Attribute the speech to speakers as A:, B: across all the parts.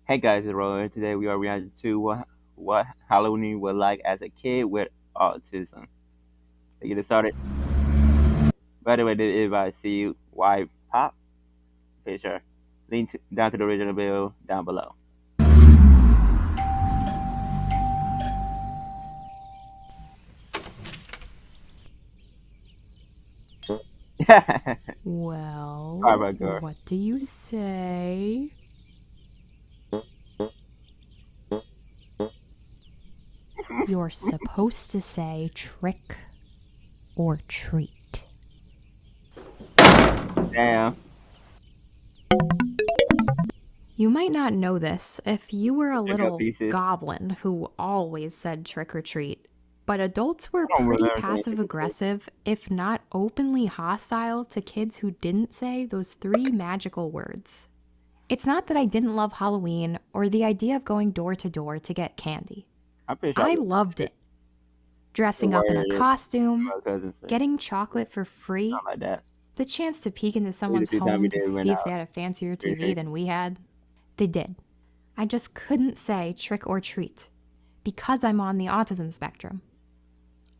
A: Hey guys, it's Roland. Today we are reacting to what Halloween was like as a kid with autism. To get it started. By the way, did everybody see why pop picture? Down to the original bill down below. Sorry
B: Well,
A: about girl.
B: what do you say? You're supposed to say trick or treat.
A: Damn.
B: You might not know this if you were a
A: Pick up
B: little
A: pieces.
B: goblin who always said trick or treat, but adults were
A: I don't
B: pretty
A: remember saying
B: passive
A: pick up pieces.
B: aggressive, if not openly hostile to kids who didn't say those three magical words. It's not that I didn't love Halloween or the idea of going door to door to get candy.
A: I'm pretty sure I
B: I
A: was
B: loved it.
A: the
B: Dressing up in a
A: word
B: costume,
A: my cousin said.
B: getting chocolate for free,
A: Something like that.
B: the chance to peek into
A: These are
B: someone's
A: the two times we
B: home to
A: did went
B: see if they
A: out.
B: had a fancier
A: Pretty
B: TV
A: sure.
B: than we had. They did. I just couldn't say trick or treat because I'm on the autism spectrum.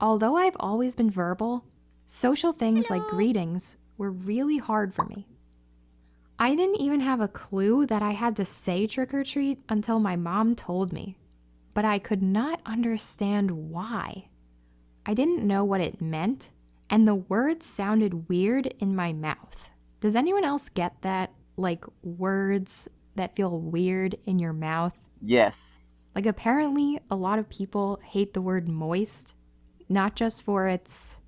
B: Although I've always been verbal, social things like greetings were really hard for me. I didn't even have a clue that I had to say trick or treat until my mom told me, but I could not understand why. I didn't know what it meant, and the words sounded weird in my mouth. Does anyone else get that? Like words that feel weird in your mouth?
A: Yes.
B: Like apparently a lot of people hate the word moist, not just for its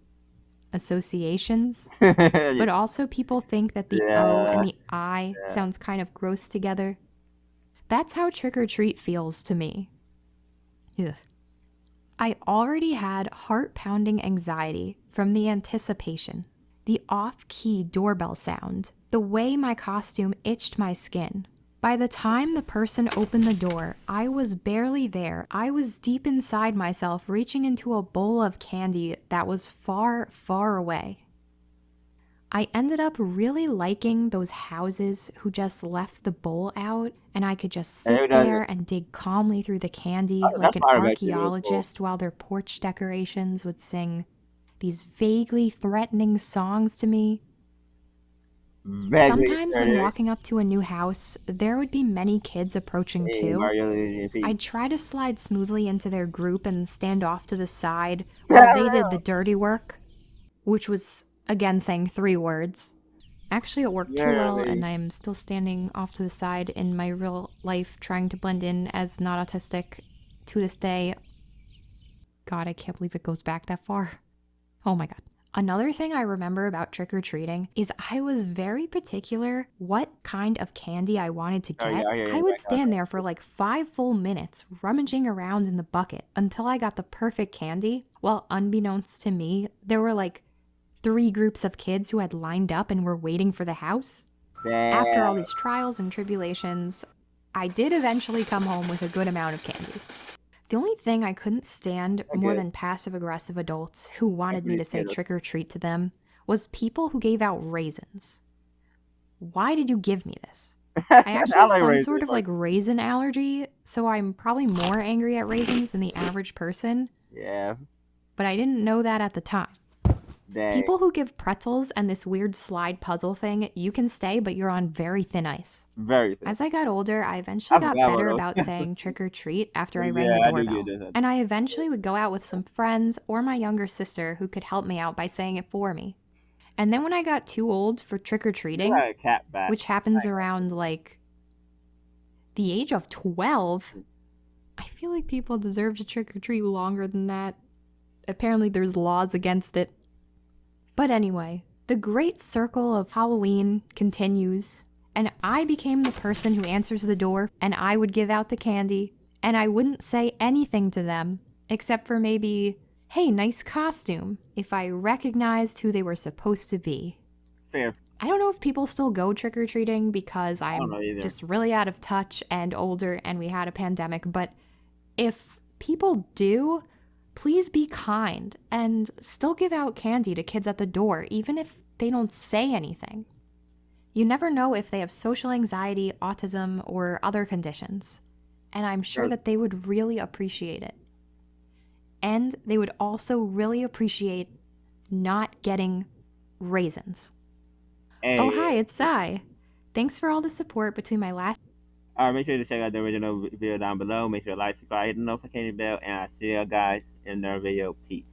B: associations, but also people think that the O and
A: Yeah.
B: the I sounds kind of gross together. That's how trick or treat feels to me. Ugh. I already had heart-pounding anxiety from the anticipation, the off-key doorbell sound, the way my costume itched my skin. By the time the person opened the door, I was barely there. I was deep inside myself, reaching into a bowl of candy that was far, far away. I ended up really liking those houses who just left the bowl out and I could just
A: And
B: sit there and dig calmly through the candy like
A: that's
B: an
A: part of actually really cool.
B: archaeologist while their porch decorations would sing these vaguely threatening songs to me.
A: Vaguely
B: Sometimes when
A: started
B: walking up to a new house, there would be many kids approaching
A: Hey,
B: too.
A: Mario GP.
B: I'd try to slide smoothly into their group and stand off to the side while they did the dirty work, which was, again, saying three words. Actually, it worked too well, and I'm still standing off to the side in my real life trying to blend in as not autistic to this day. God, I can't believe it goes back that far. Oh my God. Another thing I remember about trick-or-treating is I was very particular what kind of candy I wanted to
A: Oh yeah,
B: get.
A: I hear you
B: I would
A: back out
B: stand there for like 5 full minutes rummaging around in the bucket until I got the perfect candy. While unbeknownst to me, there were like 3 groups of kids who had lined up and were waiting for the house.
A: there.
B: After all
A: Damn.
B: these trials and tribulations, I did eventually come home with a good amount of candy. The only thing I couldn't stand more than passive-aggressive adults who wanted me to say trick or treat to them was people who gave out raisins. Why did you give me this? I actually have some sort of like raisin allergy, so I'm probably more angry at raisins than the average person,
A: Yeah.
B: but I didn't know that at the time.
A: Dang.
B: People who give pretzels and this weird slide puzzle thing, you can stay, but you're on very thin ice.
A: Very thin.
B: As I got older, I eventually got
A: forgot about
B: better
A: those.
B: about saying trick or treat after I rang
A: Yeah,
B: the
A: I do
B: doorbell.
A: get this.
B: And I eventually would go out with some friends or my younger sister who could help me out by saying it for me. And then when I got too old for trick or treating,
A: Like a cat back.
B: which happens around like the age of 12, I feel like people deserve to trick or treat longer than that. Apparently there's laws against it. But anyway, the great circle of Halloween continues, and I became the person who answers the door, and I would give out the candy, and I wouldn't say anything to them, except for maybe, hey, nice costume, if I recognized who they were supposed to be.
A: Fair.
B: I don't know if people still go trick-or-treating because
A: don't
B: I'm
A: know either.
B: just really out of touch and older and we had a pandemic, but if people do, please be kind and still give out candy to kids at the door, even if they don't say anything. You never know if they have social anxiety, autism, or other conditions. And I'm sure
A: So,
B: that they would really appreciate it. And they would also really appreciate not getting raisins. Oh, hi,
A: hey,
B: it's Sai. Thanks for all the support between my last.
A: all right, make sure to check out the original video down below. Make sure to like, subscribe, hit the notification bell, and I'll see you guys in the video. Peace.